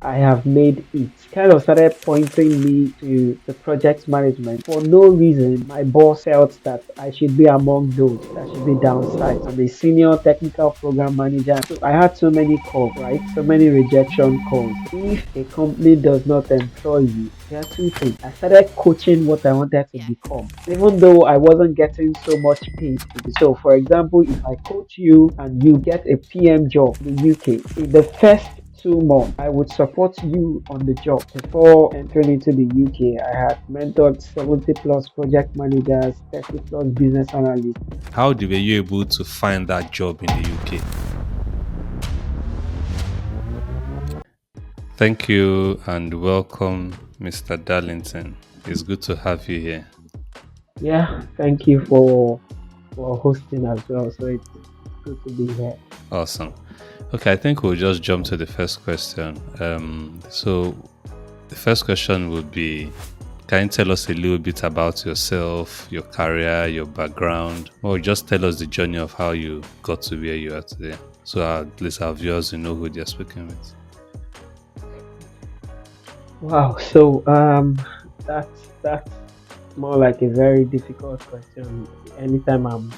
I have made it kind of started pointing me to the project management. For no reason, my boss felt that I should be among those that should be downsized. I'm a senior technical program manager. So I had so many calls, right? So many rejection calls. If a company does not employ you, there are two things. I started coaching what I wanted to become, even though I wasn't getting so much paid to be. So, for example, if I coach you and you get a PM job in the UK, in the first 2 months, I would support you on the job. Before entering into the UK, I had mentored 70 plus project managers, 30 plus business analysts. How were you able to find that job in the UK? Thank you and welcome, Mr. Darlington. It's good to have you here. Yeah, thank you for hosting as well. So it's good to be here. Awesome. Okay, I think we'll just jump to the first question. So the first question would be, can you tell us a little bit about yourself, your career, your background, or just tell us the journey of how you got to where you are today? So at least our viewers will know who they're speaking with. Wow. So that's more like a very difficult question. Anytime I'm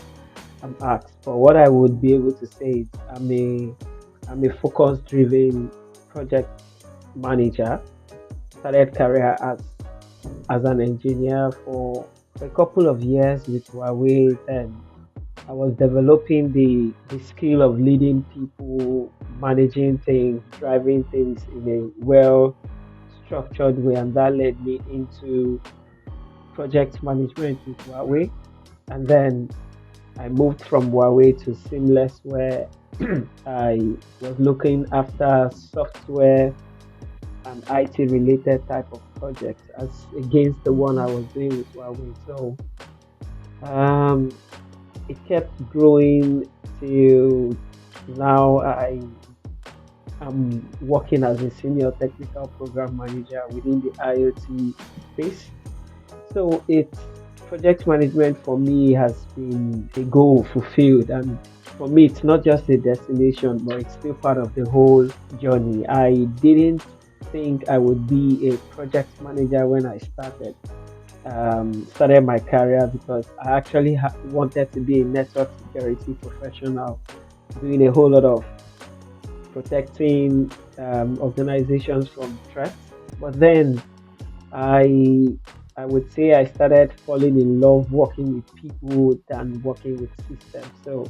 asked, but what I would be able to say is I'm a focus driven project manager. Started career as an engineer for a couple of years with Huawei. Then I was developing the skill of leading people, managing things, driving things in a well structured way, and that led me into project management with Huawei. And then I moved from Huawei to Seamless, where I was looking after software and IT related type of projects as against the one I was doing with Huawei. So um, it kept growing till now. I am working as a senior technical program manager within the IoT space. So it's project management for me has been a goal fulfilled, and for me it's not just a destination, but it's still part of the whole journey. I didn't think I would be a project manager when I started my career because I actually wanted to be a network security professional, doing a whole lot of protecting organizations from threats. But then I I would say I started falling in love working with people than working with systems. So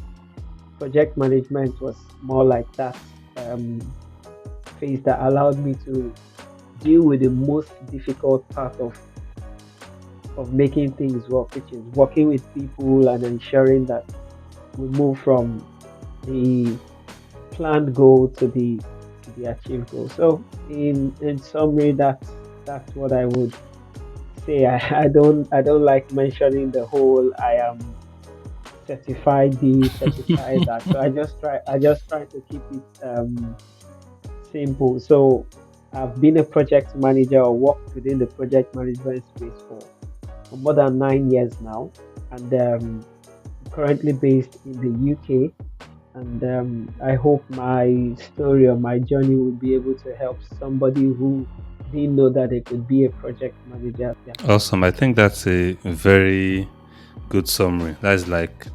project management was more like that um, phase that allowed me to deal with the most difficult part of making things work, which is working with people and ensuring that we move from the planned goal to the achieved goal. So in summary, that's what I would say. I don't like mentioning the whole I am certified this, certified that. So I just try to keep it simple. So I've been a project manager or worked within the project management space for more than 9 years now, and currently based in the UK. And I hope my story or my journey will be able to help somebody who didn't know that they could be a project manager. Yeah. Awesome. I think that's a very good summary. That's like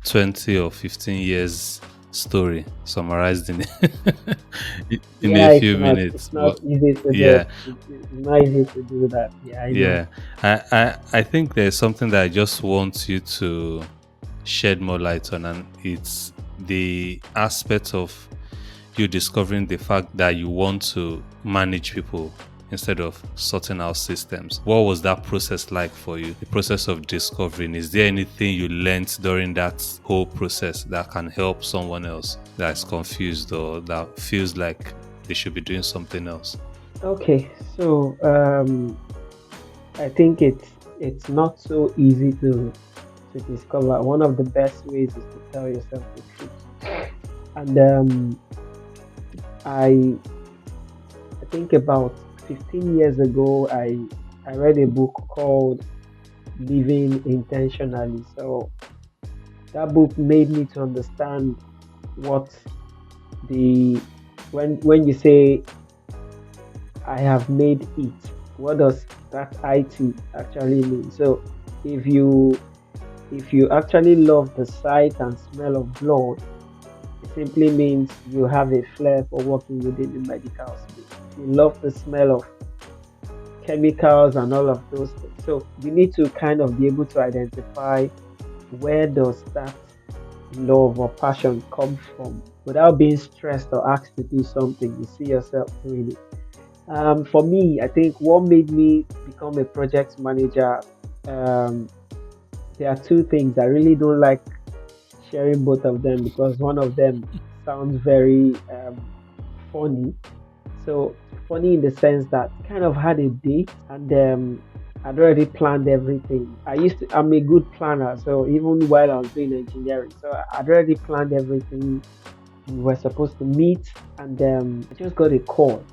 20 or 15 years story summarized in in a Yeah, it's few not it's minutes. not But easy to do. yeah, It's not easy to do that. Yeah, I know. yeah. I think there's something that I just want you to shed more light on, and it's the aspect of you discovering the fact that you want to manage people instead of sorting out systems. What was that process like for you? The process of discovering. Is there anything you learned during that whole process that can help someone else that's confused or that feels like they should be doing something else? Okay, so I think it's not so easy to discover. One of the best ways is to tell yourself the truth. And I I think about 15 years ago, I read a book called Living Intentionally. So that book made me to understand what the when you say I have made it. What does that IT actually mean? So if you if you actually love the sight and smell of blood, it simply means you have a flair for working within the medical space. If you love the smell of chemicals and all of those things. So you need to kind of be able to identify where does that love or passion come from without being stressed or asked to do something. You see yourself doing it. For me, I think what made me become a project manager, um, there are two things. I really don't like sharing both of them because one of them sounds very funny. So funny in the sense that kind of had a date and I'd already planned everything. I'm a good planner, so even while I was doing engineering, so I'd already planned everything. We were supposed to meet, and I just got a call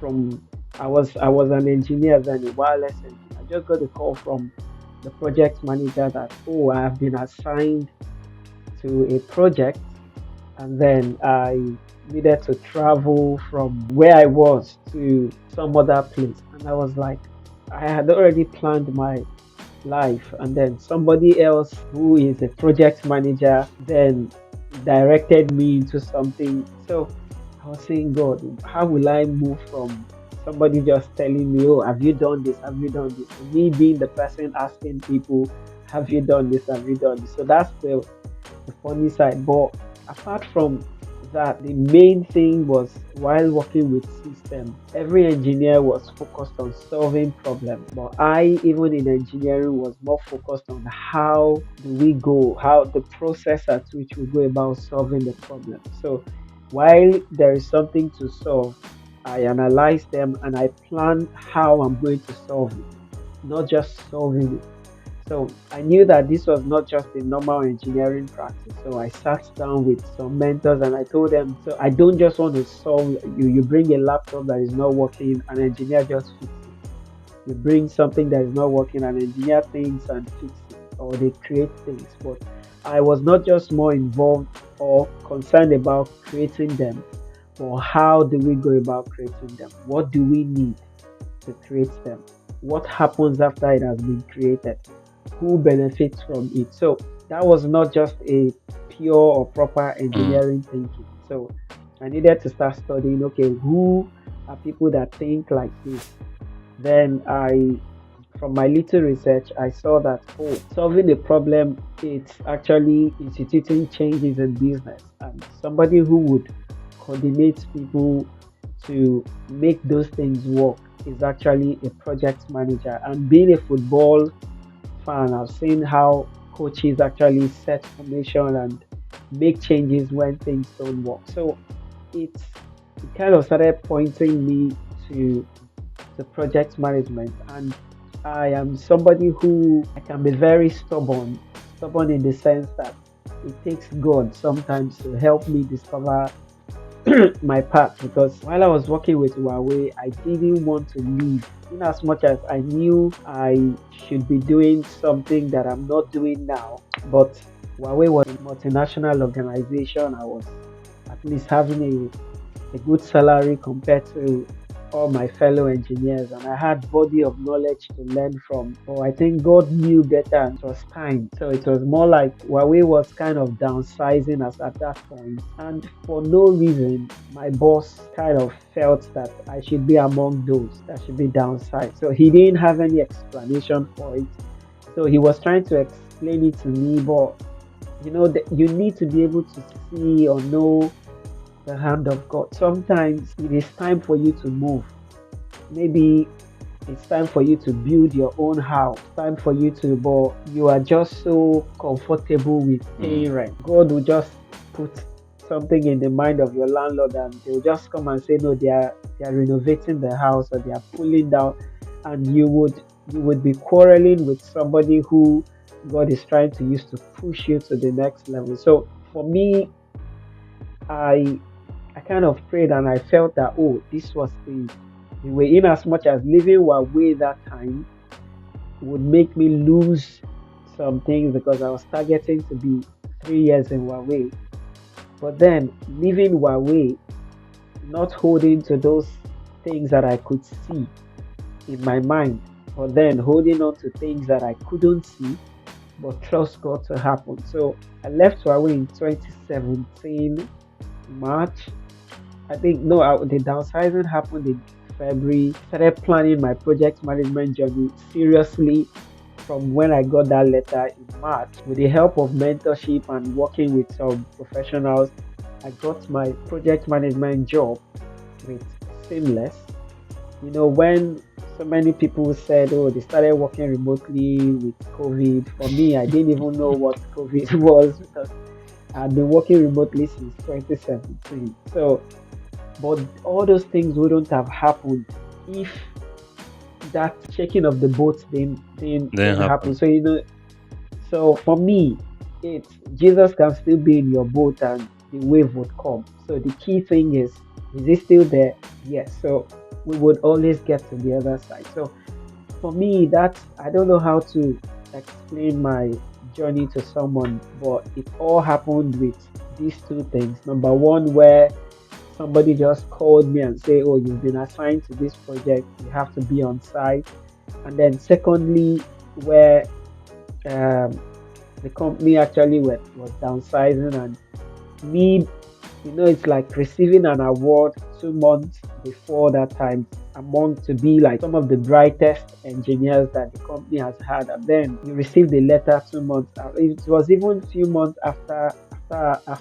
from. I was an engineer then, a wireless engineer. I just got a call from the project manager that, oh, I have been assigned to a project, and then I needed to travel from where I was to some other place. And I was like, I had already planned my life, and then somebody else who is a project manager then directed me into something. So I was saying, God, how will I move from somebody just telling me, oh, have you done this? Have you done this? To me being the person asking people, have you done this? Have you done this? So that's the funny side. But apart from that, the main thing was while working with system, every engineer was focused on solving problems. But I, even in engineering, was more focused on how do we go, how the process at which we go about solving the problem. So while there is something to solve, I analyze them and I plan how I'm going to solve it, not just solving it. So I knew that this was not just a normal engineering practice. So I sat down with some mentors and I told them, so I don't just want to solve you bring a laptop that is not working, an engineer just fix it. You bring something that is not working, an engineer thinks and fix it, or they create things. But I was not just more involved or concerned about creating them, but how do we go about creating them? What do we need to create them? What happens after it has been created? Who benefits from it? So that was not just a pure or proper Mm, engineering thinking. So I needed to start studying, okay, who are people that think like this? Then from my little research, I saw that, oh, solving a problem, it's actually instituting changes in business. And somebody who would coordinate people to make those things work is actually a project manager. And being a football fan, I've seen how coaches actually set formation and make changes when things don't work. So it's it kind of started pointing me to the project management, and I am somebody who I can be very stubborn in the sense that it takes God sometimes to help me discover my path, because while I was working with Huawei, I didn't want to leave. In as much as I knew I should be doing something that I'm not doing now, but Huawei was a multinational organization. I was at least having a good salary compared to all my fellow engineers, and I had body of knowledge to learn from. But I think God knew better and it was time. So it was more like Huawei was kind of downsizing us at that point. And for no reason, my boss kind of felt that I should be among those that should be downsized. So he didn't have any explanation for it. So he was trying to explain it to me, but you need to be able to see or know the hand of God. Sometimes it is time for you to move. Maybe it's time for you to build your own house. Time for you to, but you are just so comfortable with mm, paying rent. God will just put something in the mind of your landlord, and they'll just come and say, no, they are renovating the house or they are pulling down, and you would be quarreling with somebody who God is trying to use to push you to the next level. So for me, I I kind of prayed and I felt that, oh, this was the way. In as much as living Huawei that time would make me lose some things because I was targeting to be 3 years in Huawei. But then leaving Huawei, not holding to those things that I could see in my mind, but then holding on to things that I couldn't see, but trust God to happen. So I left Huawei in 2017 March. I think no, the downsizing happened in February. Started planning my project management journey seriously from when I got that letter in March. With the help of mentorship and working with some professionals, I got my project management job with Seamless. When so many people said, oh, they started working remotely with COVID. For me, I didn't even know what COVID was because I've been working remotely since 2017. So, but all those things wouldn't have happened if that shaking of the boat Then didn't happen. happen. So for me, it's Jesus can still be in your boat and the wave would come. So the key thing is he still there? Yes. So we would always get to the other side. So for me, that's I don't know how to explain my journey to someone, but it all happened with these two things. Number one, where somebody just called me and say, "Oh, you've been assigned to this project. You have to be on site." And then secondly, where um, the company actually was downsizing and me, it's like receiving an award 2 months before that time among to be like some of the brightest engineers that the company has had, and then you receive the letter 2 months. It was even a few months after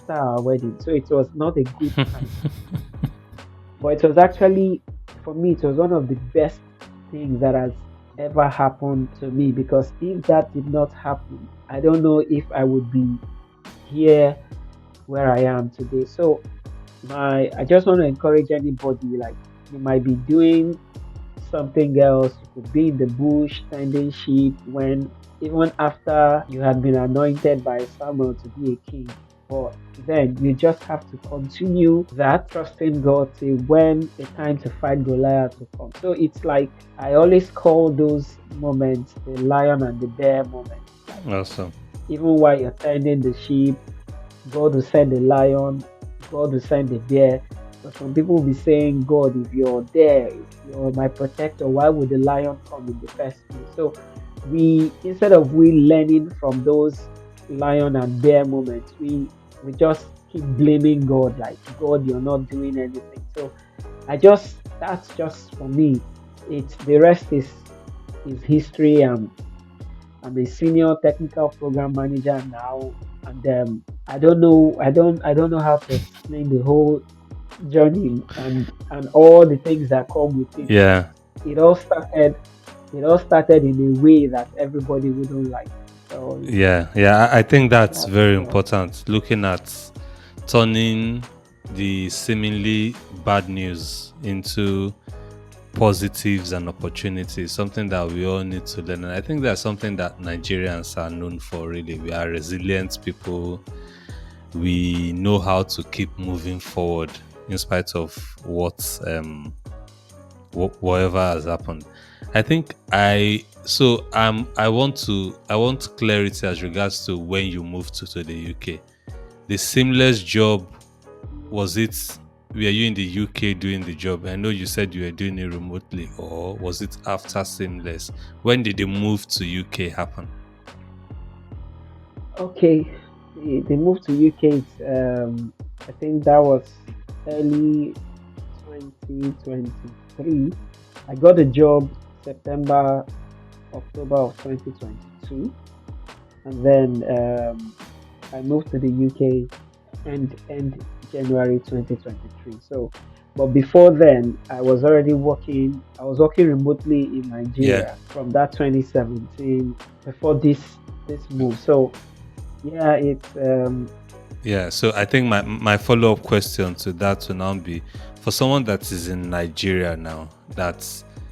our wedding, so it was not a good time. But it was actually, for me, it was one of the best things that has ever happened to me because if that did not happen, I don't know if I would be here where I am today. So I just want to encourage anybody like you might be doing something else. You could be in the bush tending sheep when even after you had been anointed by Samuel to be a king. But then you just have to continue that trusting God till when the time to fight Goliath will come. So it's like I always call those moments the lion and the bear moments. Like Awesome. even while you're tending the sheep, God will send a lion, God will send a bear. But some people will be saying, God, if you're there, if you're my protector, why would the lion come in the first place? So instead of we learning from those lion and bear moments, we just keep blaming God, like God, you're not doing anything. So that's just for me. It's the rest is history. I'm a senior technical program manager now, and I don't know how to explain the whole journey and all the things that come with it. But Yeah. it all started it all started in a way that everybody wouldn't like. So Yeah. Yeah. I think that's that's very important. Looking at turning the seemingly bad news into positives and opportunities, something that we all need to learn. And I think that's something that Nigerians are known for, really. We are resilient people. We know how to keep moving forward in spite of whatever has happened. I think I want clarity as regards to when you moved to the UK. The seamless job, was it, were you in the UK doing the job? I know you said you were doing it remotely, or was it after seamless? When did the move to UK happen? okay. The move to UK. I think that was early 2023. I got a job September October of 2022, and then I moved to the UK end January 2023. So, but before then, I was working remotely in Yeah. Nigeria from that 2017 before this move. So yeah, it's Yeah, so I think my follow up question to that will now be, for someone that is in Nigeria now, that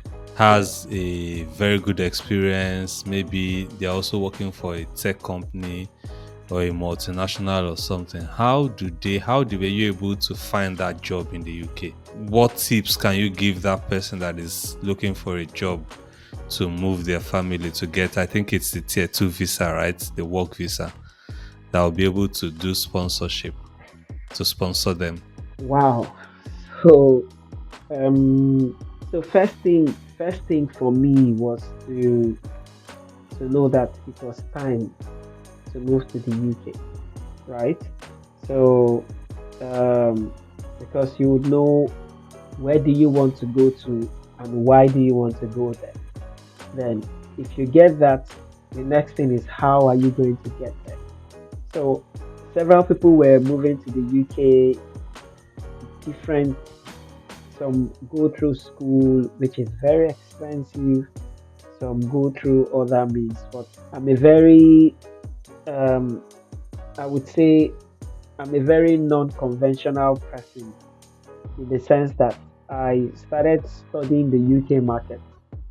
yeah. has a very good experience, maybe they're also working for a tech company or a multinational or something. How were you able to find that job in the UK? What tips can you give that person that is looking for a job to move their family to get, I think it's the tier 2 visa, right? The work visa that will be able to do sponsorship to sponsor them. Wow. So Um, so first thing for me was to know that it was time to move to the UK, right? So um, because you would know where do you want to go to and why do you want to go there. Then, if you get that, the next thing is how are you going to get there? So, several people were moving to the UK, different, some go through school, which is very expensive, some go through other means. But I'm a very, um, I would say, I'm a very non conventional person in the sense that I started studying the UK market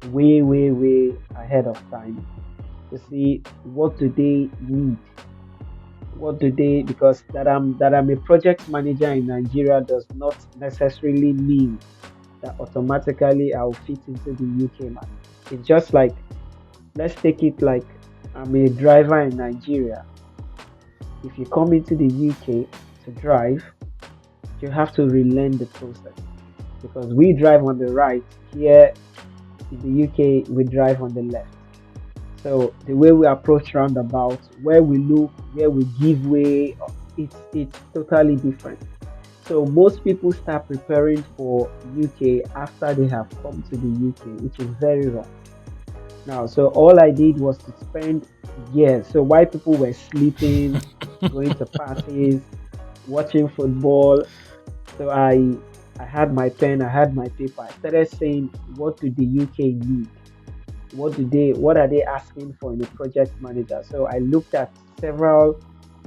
way, way, way ahead of time to see what do they need, what do they, because that I'm a project manager in Nigeria does not necessarily mean that automatically I'll fit into the UK market. It's just like, let's take it like I'm a driver in Nigeria. If you come into the UK to drive, you have to relearn the process because we drive on the right here in the UK, we drive on the left. So the way we approach roundabout, where we look, where we give way, it's totally different. So most people start preparing for UK after they have come to the UK, which is very wrong. Now, so all I did was to spend years. So while people were sleeping, going to parties, watching football, so I had my pen, I had my paper. I started saying, what do the UK need? What are they asking for in a project manager? So I looked at several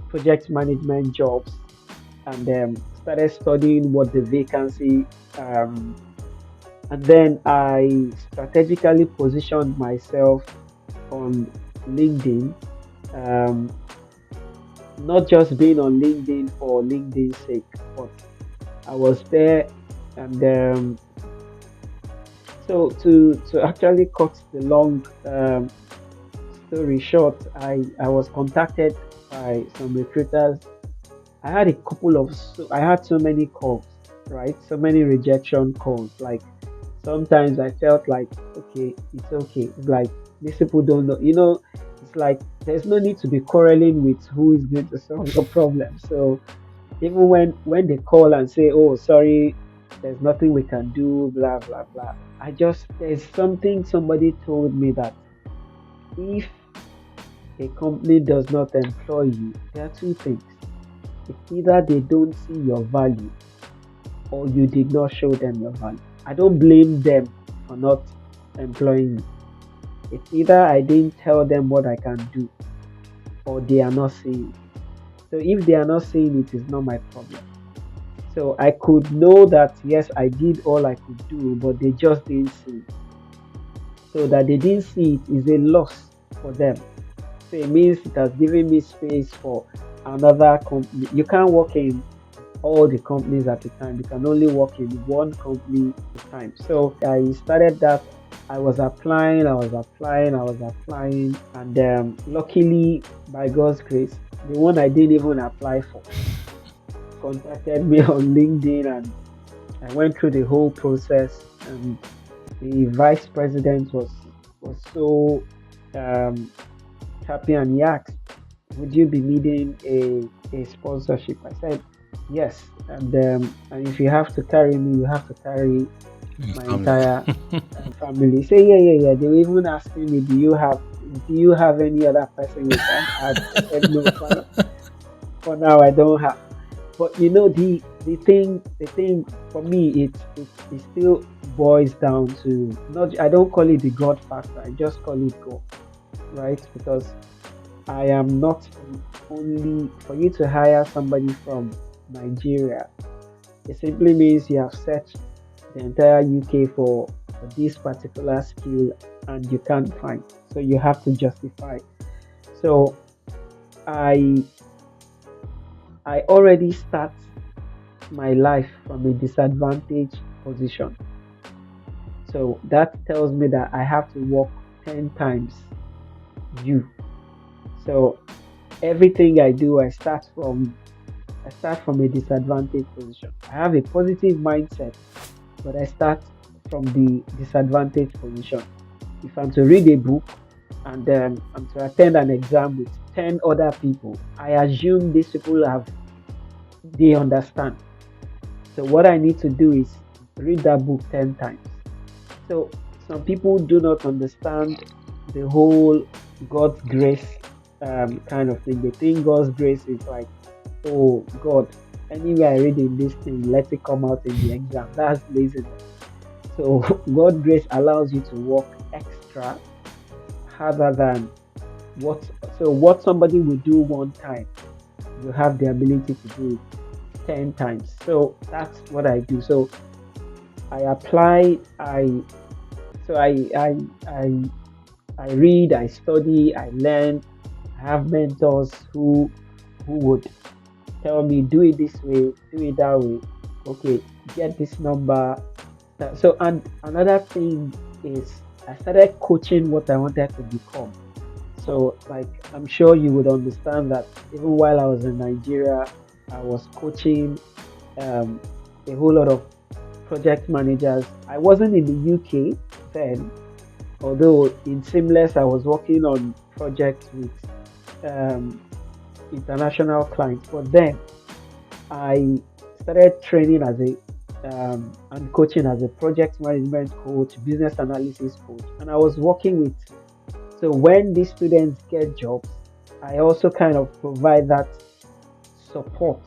project management jobs and started studying what the vacancy, and then I strategically positioned myself on LinkedIn, um, not just being on LinkedIn for LinkedIn's sake, but I was there. And so to actually cut the long story short, I was contacted by some recruiters. I had a couple of I had so many calls, right? So many rejection calls. Like sometimes I felt like, okay, it's okay. It's like these people don't know. It's like there's no need to be quarreling with who is going to solve the problem. So even when they call and say, oh, sorry, there's nothing we can do, blah blah blah. I just there's something somebody told me that if a company does not employ you, there are two things. It's either they don't see your value or you did not show them your value. I don't blame them for not employing me. It's either I didn't tell them what I can do or they are not seeing it. So if they are not seeing it, it's not my problem. So I could know that yes, I did all I could do, but they just didn't see it. So that they didn't see it is a loss for them. So it means it has given me space for another company. You can't work in all the companies at a time. You can only work in one company at a time. So I started that. I was applying, and luckily, by God's grace, the one I didn't even apply for contacted me on LinkedIn, and I went through the whole process. And the vice president was so um, happy, and he asked, would you be needing a sponsorship? I said, yes. And if you have to carry me, you have to carry my Family. entire family. He said, yeah, yeah, yeah. They were even asking me, do you have any other person you can add? I said, no, for now, I don't have. But the thing for me, it still boils down to not. I don't call it the God factor. I just call it God, right? Because I am not only for you to hire somebody from Nigeria. It simply means you have searched the entire UK for this particular skill and you can't find. So you have to justify. So I I already start my life from a disadvantaged position. So that tells me that I have to work 10 times you. So everything I do, I start from a disadvantaged position. I have a positive mindset but I start from the disadvantaged position. If I'm to read a book and I'm to attend an exam with 10 other people, I assume these people they understand. So what I need to do is read that book 10 times. So some people do not understand the whole God's grace kind of thing. They think God's grace is like, oh God, anywhere I read in this thing, let it come out in the exam. That's laziness. So God's grace allows you to work extra harder than what what somebody will do one time, you have the ability to do it 10 times. So that's what I do. So I apply, I I I read, I study, I learn. I have mentors who would tell me do it this way, do it that way. Okay, get this number. So and another thing is I started coaching what I wanted to become. So like I'm sure you would understand that even while I was in Nigeria, I was coaching um, a whole lot of project managers. I wasn't in the UK then, although in Seamless I was working on projects with um, international clients. But then I started training as a and coaching as a project management coach, business analysis coach, and I was working with. So when these students get jobs, I also kind of provide that support.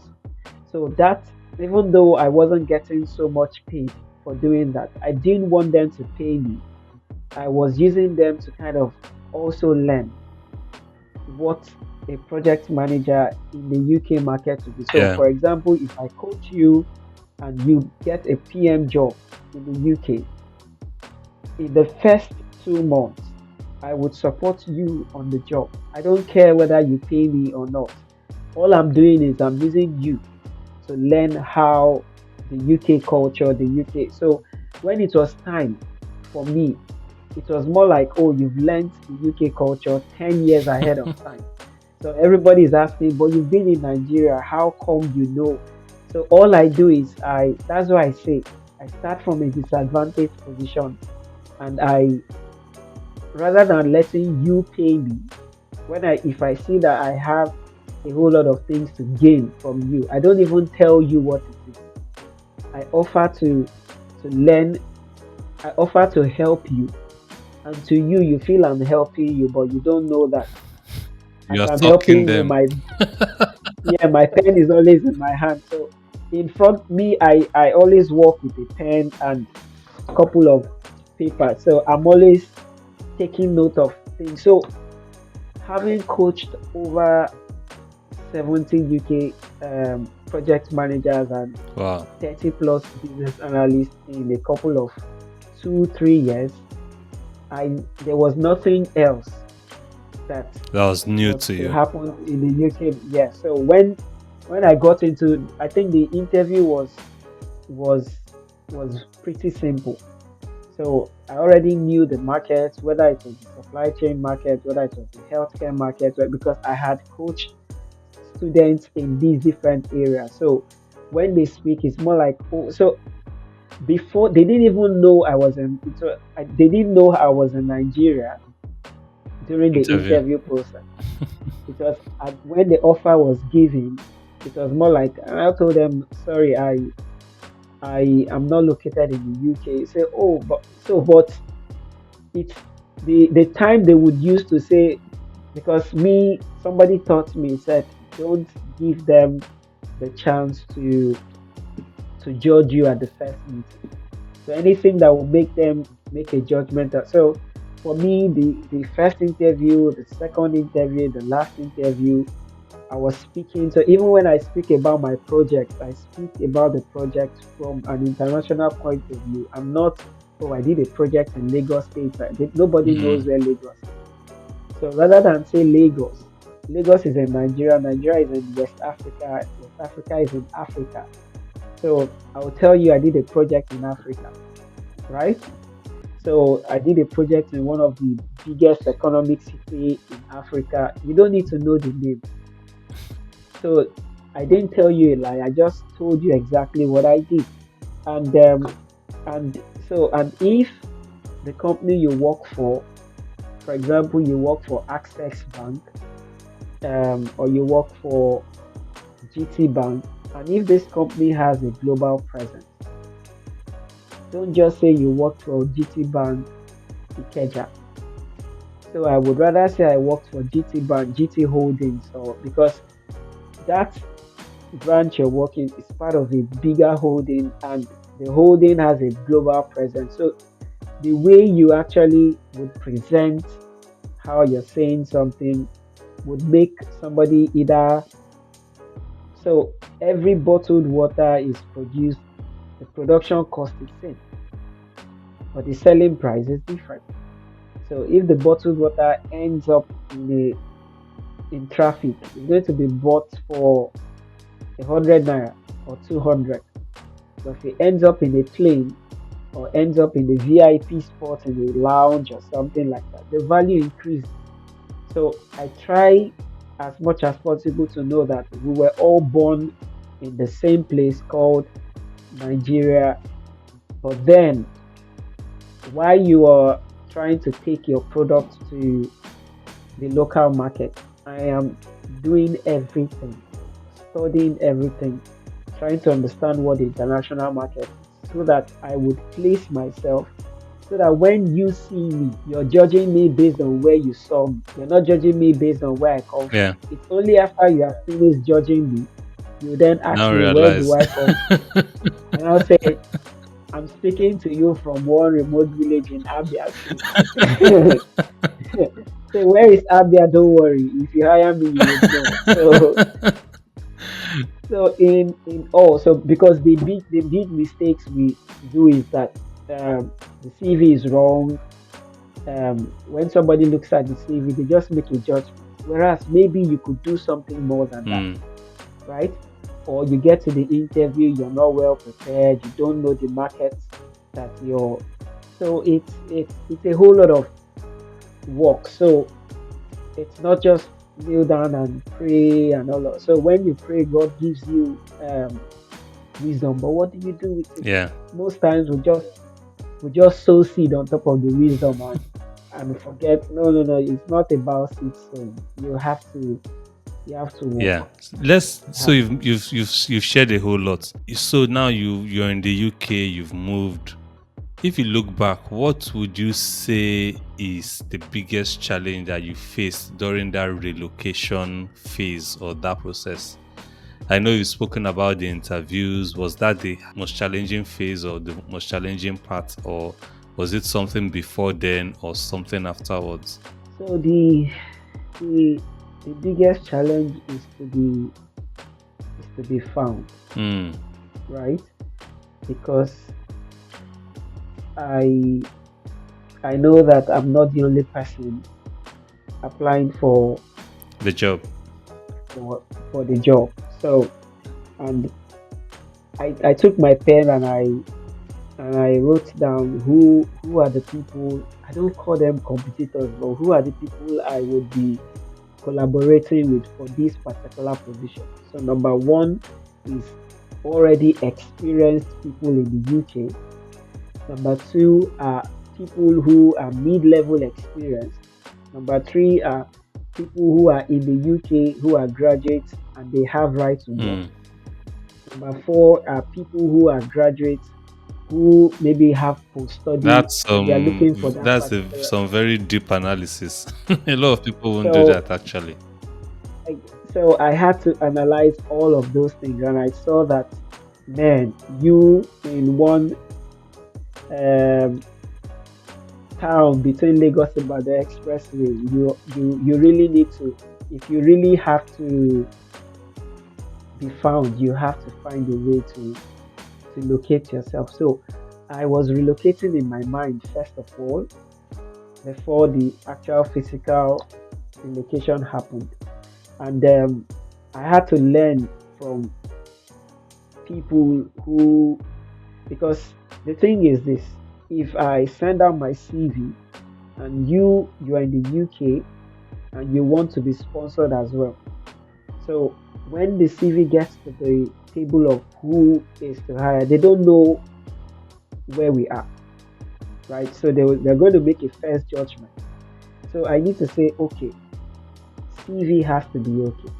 So that even though I wasn't getting so much paid for doing that, I didn't want them to pay me. I was using them to kind of also learn what a project manager in the UK market to be. So, Yeah. for example, if I coach you and you get a PM job in the UK, in the first 2 months, I would support you on the job. I don't care whether you pay me or not. All I'm doing is I'm using you to learn how the UK culture, the UK. So when it was time for me, it was more like, oh, you've learned the UK culture 10 years ahead of time. So everybody is asking, but you've been in Nigeria, how come you know? So all I do is that's why I say I start from a disadvantaged position and I rather than letting you pay me, when I if I see that I have a whole lot of things to gain from you, I don't even tell you what it is. I offer to learn, I offer to help you, and to you you feel I'm helping you, but you don't know that as You're I'm talking helping you, them. my pen is always in my hand. So in front me, I always walk with a pen and a couple of papers. So I'm always taking note of things. So having coached over 70 UK project managers and Wow. 30 plus business analysts in a couple of 2 3 years, I there was nothing else that That was new was to to you. happen in the UK. Yeah. So when I got into, I think the interview was was pretty simple. So I already knew the market, whether it was the supply chain market, whether it was the healthcare market, because I had coached students in these different areas. So when they speak, it's more like, oh, so before they didn't even know I was in, they didn't know I was in Nigeria during the Interview. interview process. Because when the offer was given, it was more like, and I told them, sorry, I am not located in the UK. Say, oh, but it's the time they would use to say, because somebody taught me, said, don't give them the chance to judge you at the first meeting. So anything that will make them make a judgment. So for me, the first interview, the second interview, the last interview, I was speaking. So even when I speak about my project, I speak about the project from an international point of view. I'm not, oh, I did a project in Lagos State. Nobody knows Mm. where Lagos is. So rather than say Lagos, Lagos is in Nigeria, Nigeria is in West Africa, West Africa is in Africa. So I will tell you I did a project in Africa, right? So I did a project in one of the biggest economic city in Africa. You don't need to know the name. So I didn't tell you a lie. I just told you exactly what I did. And And and if the company you work for example, you work for Access Bank, or you work for GT Bank, and if this company has a global presence, don't just say you work for GT Bank Ikeja. So I would rather say I worked for GT Bank, GT Holdings, or because that branch you're working is part of a bigger holding, and the holding has a global presence. So the way you actually would present how you're saying something would make somebody either. So every bottled water is produced, the production cost is same, but the selling price is different. So if the bottled water ends up in traffic, it's going to be bought for 100 naira or 200. But if it ends up in a plane or ends up in the VIP spot in a lounge or something like that, the value increases. So I try as much as possible to know that we were all born in the same place called Nigeria. But then, while you are trying to take your product to the local market, I am doing everything, studying everything, trying to understand what the international market is so that I would place myself so that when you see me, you're judging me based on where you saw me. You're not judging me based on where I come from. Yeah. It's only after you have finished judging me, you then ask Now me, where do realize. I come from? And I'll say, I'm speaking to you from one remote village in Abia State. Say, where is Abia? Don't worry. If you hire me, you would know. So in all, so because the big mistakes we do is that the CV is wrong. When somebody looks at the CV, they just make a judgment. Whereas maybe you could do something more than that, Mm, right? Or you get to the interview, you're not well prepared, you don't know the market that you're. So it's a whole lot of work. So it's not just kneel down and pray and all that. So when you pray, God gives you wisdom. But what do you do with it? yeah. Most times we just sow seed on top of the wisdom and forget. No, no, no. It's not about seed sowing. You have to Yeah. work. Let's You so have to. you've shared a whole lot. So now you're in the UK, you've moved. If you look back, what would you say is the biggest challenge that you faced during that relocation phase or that process? I know you've spoken about the interviews. Was that the most challenging phase or the most challenging part, or was it something before then or something afterwards? So the the biggest challenge is to be found, Hmm. right? Because I I know that I'm not the only person applying The job. for for the job. So and I took my pen and I wrote down who are the people. I don't call them competitors, but who are the people I would be collaborating with for this particular position. So number one is already experienced people in the UK. Number two are people who are mid-level experienced. Number three are people who are in the UK who are graduates and they have right to work. Hmm. Number four are people who are graduates who maybe have post study That's and they are looking for that particular. some very deep analysis. A lot of people won't do So that actually. I, so I had to analyze all of those things, and I saw that, man, you in one um, town between Lagos and Ibadan Expressway, you really need to, if you really have to be found, you have to find a way to locate yourself. So I was relocating in my mind first of all before the actual physical relocation happened, and I had to learn from people who, because the thing is this: if I send out my CV and you are in the UK and you want to be sponsored as well, so when the CV gets to the table of who is to hire, they don't know where we are, right? So they're going to make a first judgment. So I need to say, okay, CV has to be okay,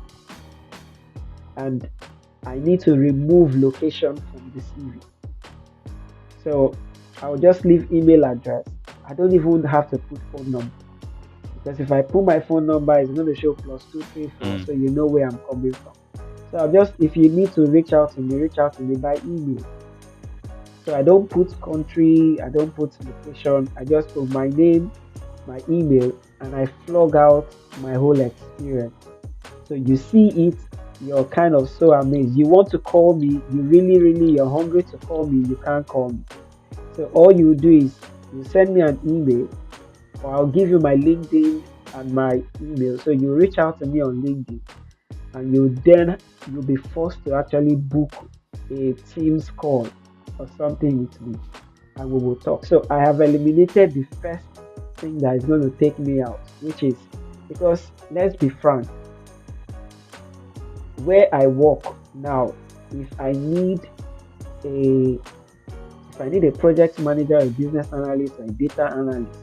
and I need to remove location from the CV. So I'll just leave email address. I don't even have to put phone number, because if I put my phone number, it's going to show +234, Mm. so you know where I'm coming from. So I'll just, if you need to reach out to me by email. So I don't put country, I don't put location. I just put my name, my email, and I flog out my whole experience. So you see it, you're kind of so amazed. You want to call me, you really, really, you're hungry to call me, you can't call me. So all you do is you send me an email, or I'll give you my LinkedIn and my email. So you reach out to me on LinkedIn, and you'll be forced to actually book a Teams call or something with me, and we will talk. So I have eliminated the first thing that is going to take me out, which is, because let's be frank, where I work now, if I need a if I need a project manager, a business analyst, or a data analyst,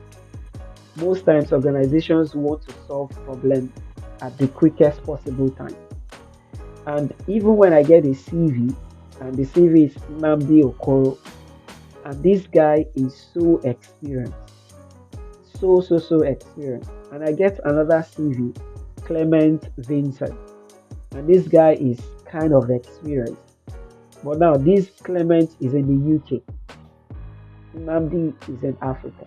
most times organizations want to solve problems at the quickest possible time. And even when I get a CV, and the CV is Namdi Okoro, and this guy is so experienced, so experienced, and I get another CV, Clement Vincent, and this guy is kind of experienced. But now this Clement is in the UK, Namdi is in Africa.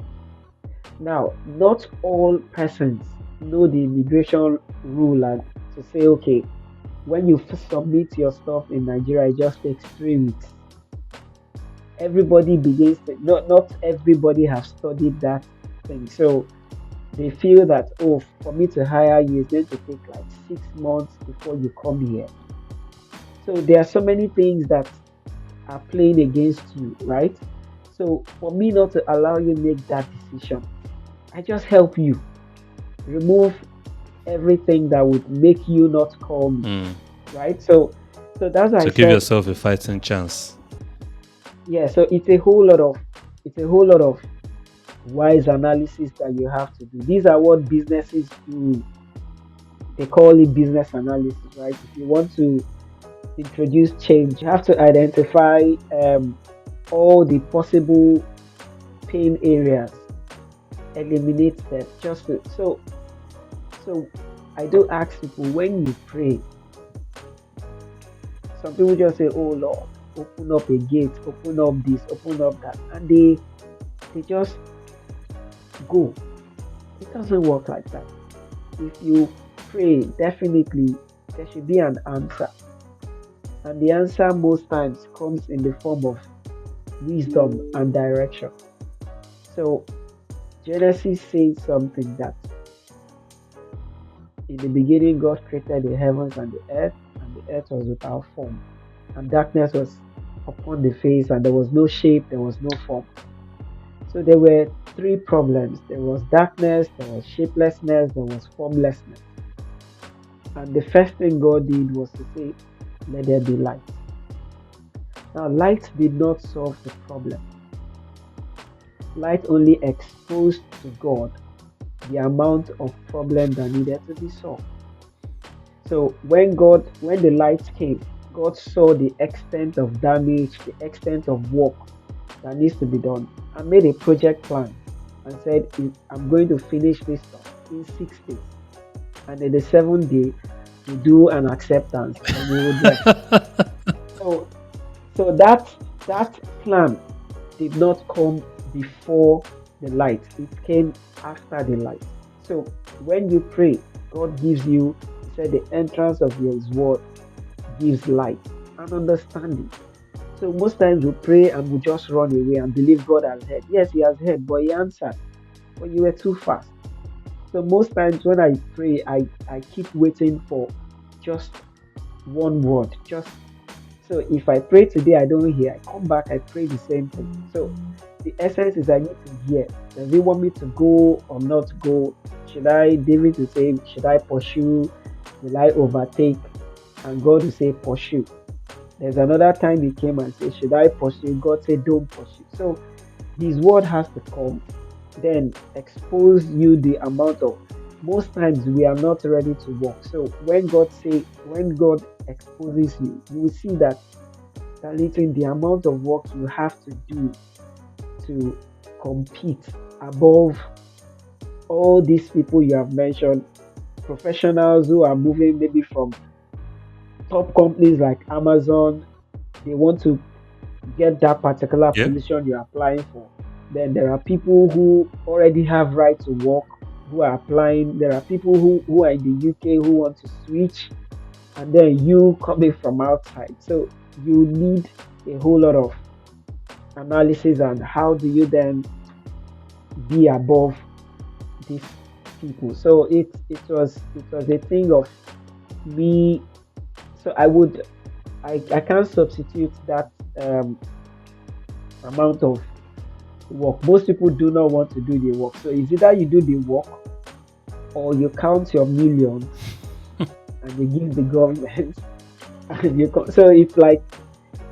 Now, not all persons know the immigration rule, and to say, okay, when you submit your stuff in Nigeria, it just takes 3 weeks. Everybody begins to, not everybody has studied that thing. So they feel that, oh, for me to hire you, it's going to take like 6 months before you come here. So there are so many things that are playing against you, right? So for me not to allow you make that decision, I just help you remove everything that would make you not call me, Mm. right? So that's why I To give said, yourself a fighting chance. yeah. So it's a whole lot of wise analysis that you have to do. These are what businesses do. They call it business analysis, right? If you want to introduce change, you have to identify all the possible pain areas, eliminate them. So I do ask people, when you pray, some people just say, "Oh Lord, open up a gate, open up this, open up that," and they just go. It doesn't work like that. If you pray, definitely there should be an answer, and the answer most times comes in the form of wisdom and direction. So Genesis says something that, in the beginning God created the heavens and the earth was without form, and darkness was upon the face, and there was no shape, there was no form. So there were three problems. There was darkness, there was shapelessness, there was formlessness. And the first thing God did was to say, let there be light. Now, light did not solve the problem. Light only exposed to God the amount of problem that needed to be solved. So when the light came, God saw the extent of damage, the extent of work that needs to be done, and made a project plan and said, I'm going to finish this stuff in 6 days. And in the seventh day, we do an acceptance and we would rest. So so that plan did not come before the light, it came after the light. So when you pray, God gives you, he said, the entrance of his word gives light and understanding. So most times we pray and we just run away and believe God has heard. Yes, he has heard, but he answered, but you were too fast. So most times when I pray, I keep waiting for just one word. Just so if I pray today, I don't hear. I come back, I pray the same thing. So the essence is I need to hear. Does he want me to go or not go? Should I, David will say, should I pursue? Will I overtake? And God will say, pursue. There's another time he came and said, should I pursue? God said, don't pursue. So His word has to come, then expose you the amount of. Most times we are not ready to walk. So when God exposes you, you will see that little the amount of work you have to do to compete above all these people you have mentioned, professionals who are moving maybe from top companies like Amazon, they want to get that particular Yeah. position you're applying for. Then there are people who already have right to work who are applying. There are people who are in the UK who want to switch, and then you coming from outside. So you need a whole lot of analysis and how do you then be above these people. So it was a thing of me. So I can't substitute that amount of work. Most people do not want to do the work. So it's either you do the work or you count your millions and you give the government. So it's like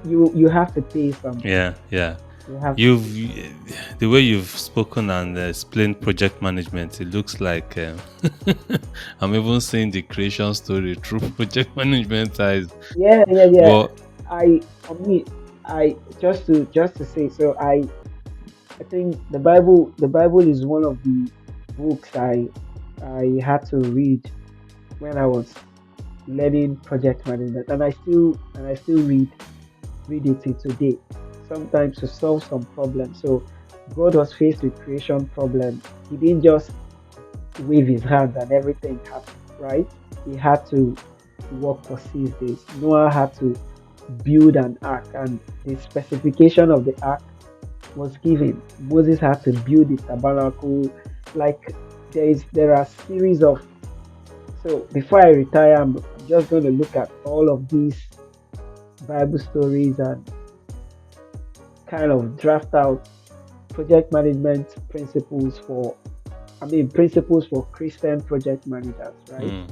you have to pay something. Yeah, yeah. You have to You've pay something. the way you've spoken and explained project management, it looks like I'm even seeing the creation story through project management eyes. Yeah, yeah, yeah. But For me, I just to say, so I think the Bible is one of the books I had to read when I was learning project management, and I still read it till today. Sometimes to solve some problems. So God was faced with creation problem. He didn't just wave his hand and everything happened, right? He had to work for 6 days. Noah had to build an ark, and the specification of the ark was given. Moses had to build the tabernacle. Like there are series of. So before I retire, I'm just going to look at all of these Bible stories and kind of draft out project management principles for. I mean principles for Christian project managers, right? mm,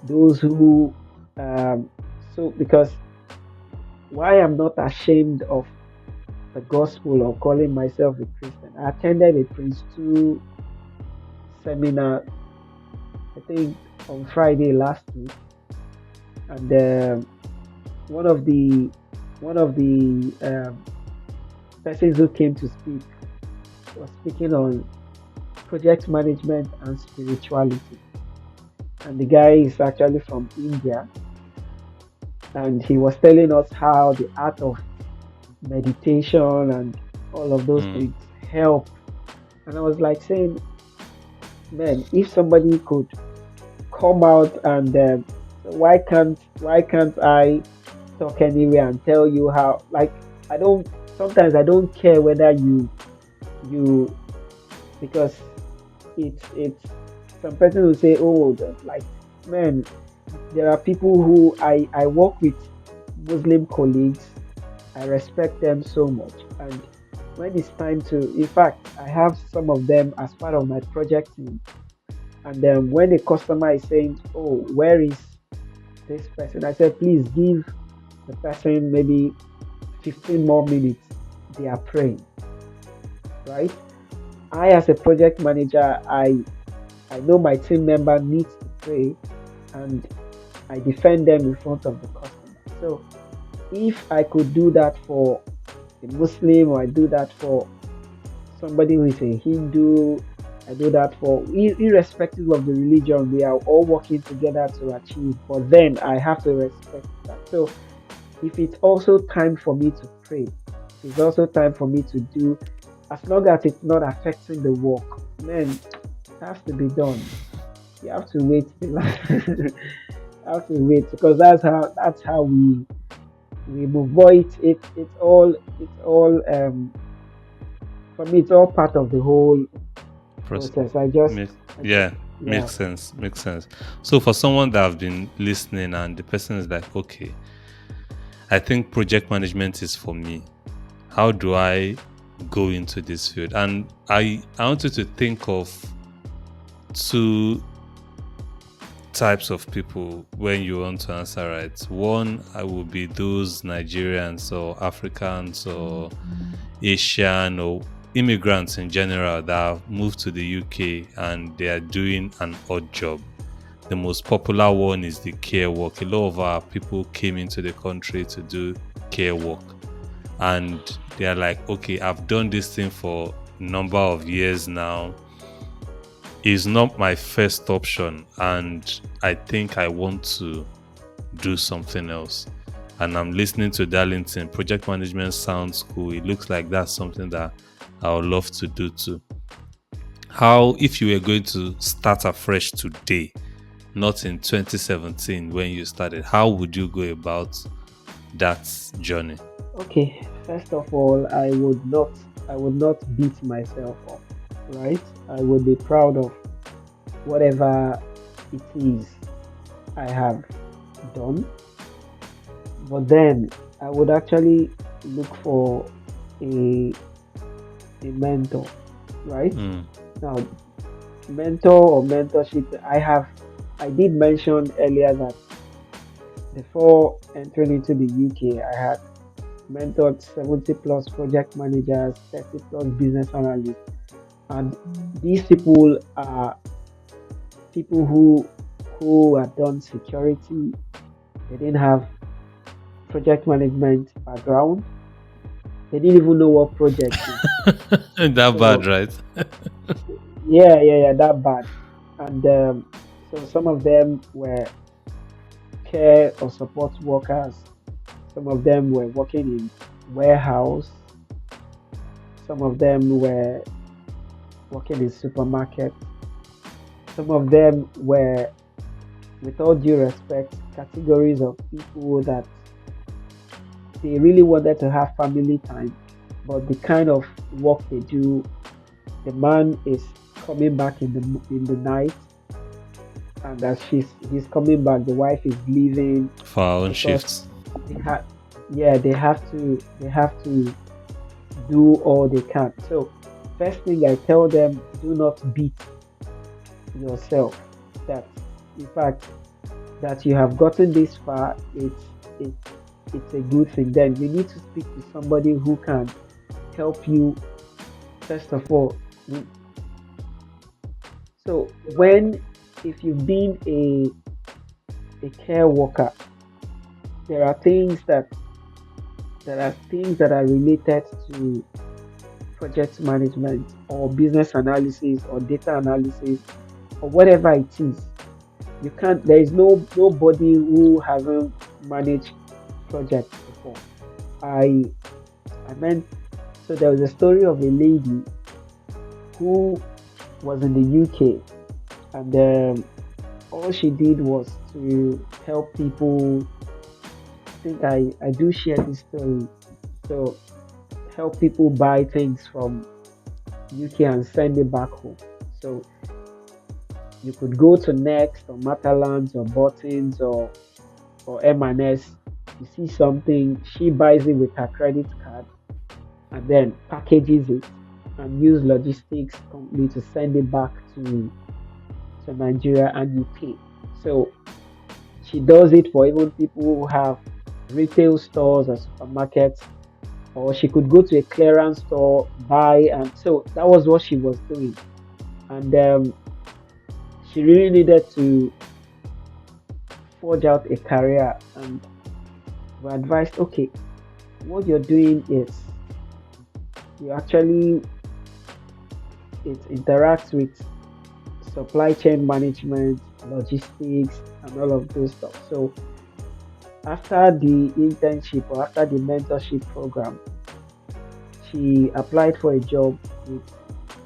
Those who um, so because why I'm not ashamed of the gospel or calling myself a Christian. I attended a Prince 2 seminar, I think on Friday last week, and one of the one of the persons who came to speak was speaking on project management and spirituality. And the guy is actually from India, and he was telling us how the art of meditation and all of those mm, things help. And I was like saying, man, if somebody could come out and why can't I talk anywhere and tell you how, like, I don't sometimes I don't care whether you because it's some person will say, oh, like, man, there are people who I work with, Muslim colleagues. I respect them so much, and when it's time to, in fact, I have some of them as part of my project team. And then when the customer is saying, oh, where is this person? I said, please give the person maybe 15 more minutes. They are praying, right? I, as a project manager, I know my team member needs to pray, and I defend them in front of the customer. So if I could do that for a Muslim, or I do that for somebody who is a Hindu, I do that for irrespective of the religion, we are all working together to achieve. But then I have to respect that. So if it's also time for me to pray, it's also time for me to do, as long as it's not affecting the work, man, it has to be done. You have to wait till have to wait, because that's how we move. But it's all for me, it's all part of the whole pros- process. make, I just yeah, yeah. makes sense. Makes sense. So for someone that have been listening and the person is like, okay, I think project management is for me. How do I go into this field? And I want you to think of two types of people when you want to answer right. One, I will be those Nigerians or Africans or Asian or immigrants in general that have moved to the UK and they are doing an odd job. The most popular one is the care work. A lot of our people came into the country to do care work, and they are like, okay, I've done this thing for a number of years now. It's not my first option, and I think I want to do something else. And I'm listening to Darlington. Project management sounds cool. It looks like that's something that I would love to do too. How, if you were going to start afresh today, not in 2017 when you started, how would you go about that journey? Okay, first of all, I would not beat myself up, right? I would be proud of whatever it is I have done. But then I would actually look for a a mentor, right? Mm. Now, mentor or mentorship, I did mention earlier that before entering into the UK, I had mentored 70 plus project managers, 30 plus business analysts. And these people are people who had done security. They didn't have project management background. They didn't even know what project is. That bad, So right? yeah, yeah, yeah, that bad. And so some of them were care or support workers. Some of them were working in warehouse. Some of them were working in supermarket. Some of them were, with all due respect, categories of people that they really wanted to have family time, but the kind of work they do, the man is coming back in the night, and as he's coming back, the wife is leaving For our own because shifts. they have yeah they have to do all they can. So first thing I tell them, do not beat yourself. That in fact that you have gotten this far, it's it's a good thing. Then you need to speak to somebody who can help you. First of all, mm, so when if you've been a care worker, there are things that are related to project management or business analysis or data analysis or whatever it is. You can't. There is nobody who hasn't managed projects before. I I meant so there was a story of a lady who was in the UK, and all she did was to help people. I think I do share this story. So help people buy things from UK and send it back home. So you could go to Next or Matalands or Buttons or M&S. You see something, she buys it with her credit card and then packages it and use logistics company to send it back to Nigeria and you pay. So she does it for even people who have retail stores or supermarkets, or she could go to a clearance store, buy, and so that was what she was doing. And she really needed to forge out a career, and we advised, okay, what you're doing is you actually it interacts with supply chain management, logistics, and all of those stuff. So after the internship or after the mentorship program, she applied for a job with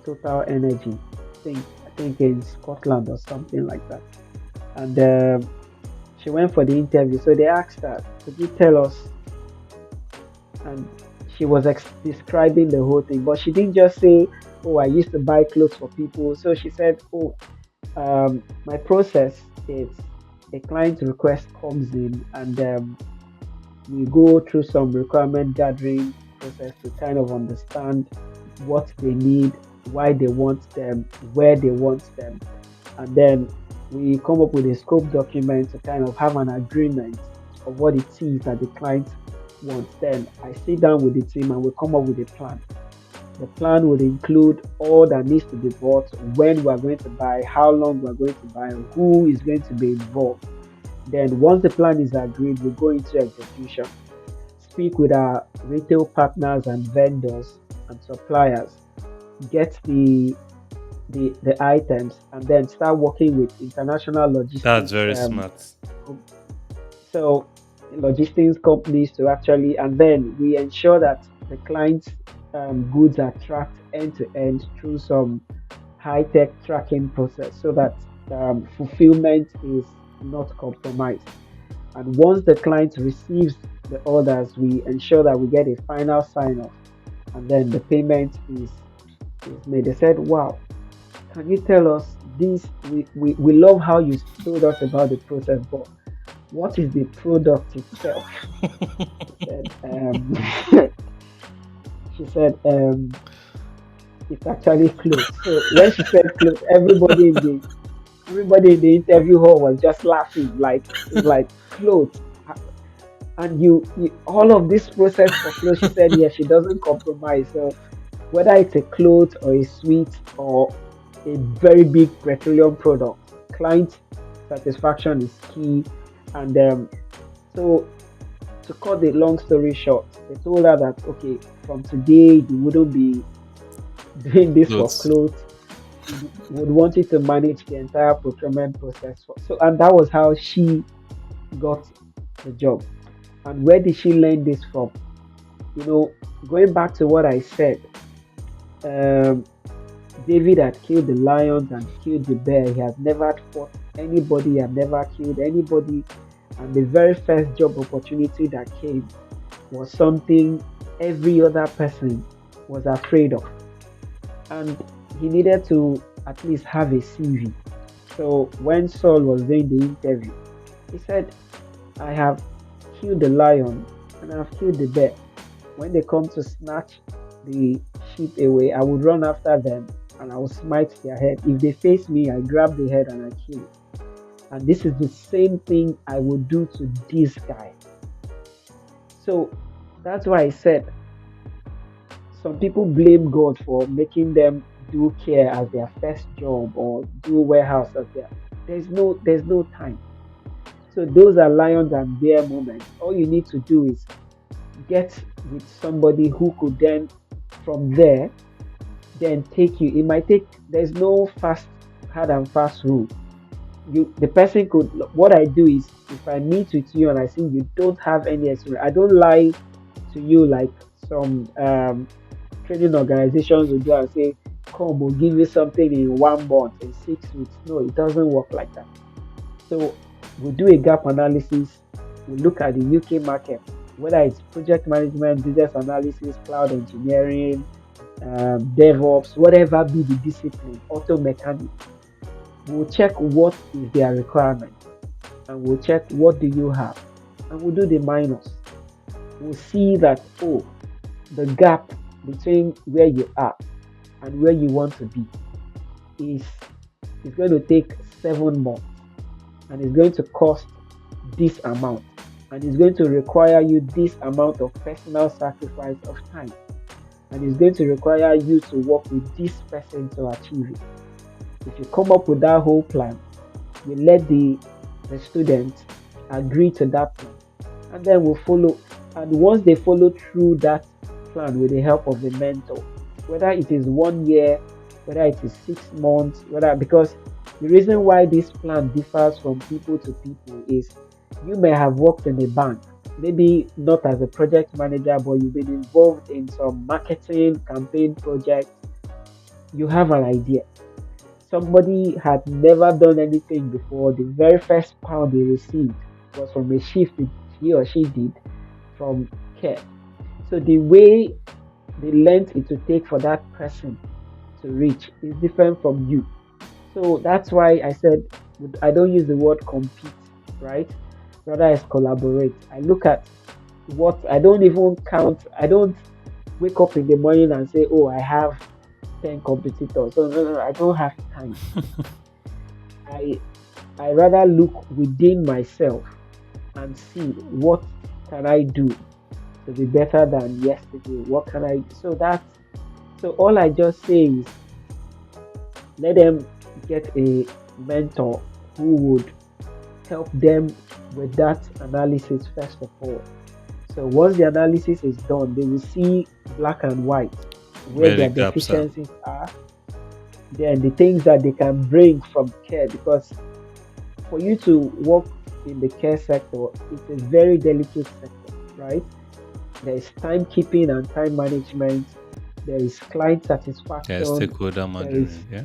Total Energy. I think in Scotland or something like that. And she went for the interview. So they asked her, "Could you tell us?" And she was describing the whole thing, but she didn't just say, "Oh, I used to buy clothes for people." So she said, "Oh, my process is a client request comes in, and we go through some requirement gathering process to kind of understand what they need, why they want them, where they want them, and then we come up with a scope document to kind of have an agreement of what it is that the client wants. Then I sit down with the team and we come up with a plan. The plan would include all that needs to be bought, when we're going to buy, how long we're going to buy, who is going to be involved. Then, once the plan is agreed, we go into execution, speak with our retail partners and vendors and suppliers, get the items, and then start working with international That's logistics very smart. com- so logistics companies to actually, and then we ensure that the client's goods are tracked end to end through some high tech tracking process so that fulfillment is not compromised. And once the client receives the orders, we ensure that we get a final sign off, and then the payment is made. They said, "Wow, can you tell us this? We love how you told us about the process, but what is the product itself?" She said, she said, it's actually clothes. So when she said clothes, everybody in the interview hall was just laughing, like it's like clothes. And you all of this process for clothes. She said, yes, she doesn't compromise. So whether it's a cloth or a sweet or a very big petroleum product, client satisfaction is key. And so to cut the long story short, they told her that okay, from today you wouldn't be doing this for Clothes. clothes. Would want you to manage the entire procurement process. So, and that was how she got the job. And where did she learn this from? You know, going back to what I said, um, David had killed the lions and killed the bear. He had never fought anybody, he had never killed anybody. And the very first job opportunity that came was something every other person was afraid of. And he needed to at least have a CV. So when Saul was doing the interview, he said, I have killed the lion and I've killed the bear. When they come to snatch the sheep away, I would run after them and I will smite their head. If they face me, I grab the head and I kill it. And this is the same thing I would do to this guy. So that's why I said some people blame God for making them do care as their first job or do warehouse as their there's no time. So those are lions and bear moments. All you need to do is get with somebody who could then from there then take you. It might take there's no fast hard and fast rule. The person could what I do is if I meet with you and I see you don't have any experience, I don't lie to you like some training organizations will do and say, come, we'll give you something in 1 month, in 6 weeks. No, it doesn't work like that. So we do a gap analysis, we look at the UK market, whether it's project management, business analysis, cloud engineering, DevOps, whatever be the discipline, auto mechanic. We'll check what is their requirement and we'll check what do you have and we'll do the minus. We'll see that, oh, the gap between where you are and where you want to be is going to take 7 months and it's going to cost this amount and it's going to require you this amount of personal sacrifice of time and it's going to require you to work with this person to achieve it. If you come up with that whole plan, you let the student agree to that plan and then we'll follow. And once they follow through that plan with the help of the mentor, whether it is 1 year, whether it is 6 months, whether because the reason why this plan differs from people to people is you may have worked in a bank, maybe not as a project manager, but you've been involved in some marketing campaign project. You have an idea. Somebody had never done anything before. The very first pound they received was from a shift he or she did from care. So the way the length it will take for that person to reach is different from you. So that's why I said I don't use the word compete, right? Rather, it's collaborate. I look at what I don't even count. I don't wake up in the morning and say, "Oh, I have 10 competitors." So no, I don't have time. I I rather look within myself and see what can I do to be better than yesterday. What can I do? So that's So all I just say is let them get a mentor who would help them with that analysis first of all. So once the analysis is done, they will see black and white where Where the their gaps are. deficiencies are, then the things that they can bring from care. Because for you to work in the care sector, it's a very delicate sector, right? There is timekeeping and time management. There is client Yeah, satisfaction. stakeholder There is management. Yeah.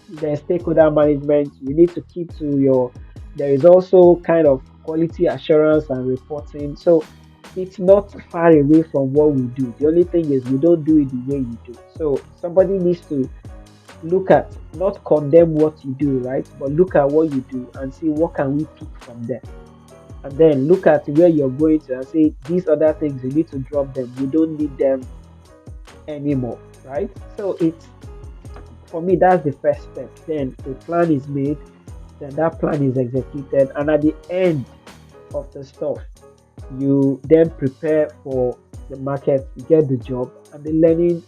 there's stakeholder management. You need to keep to your. There is also kind of quality assurance and reporting. So it's not far away from what we do. The only thing is we don't do it the way you do. So somebody needs to look at, not condemn what you do, right? But look at what you do and see what can we pick from there. And then look at where you're going to and say these other things you need to drop them. We don't need them anymore, right? So it's, for me, that's the first step. Then a plan is made, then that plan is executed, and at the end of the stuff, you then prepare for the market, get the job, and the learning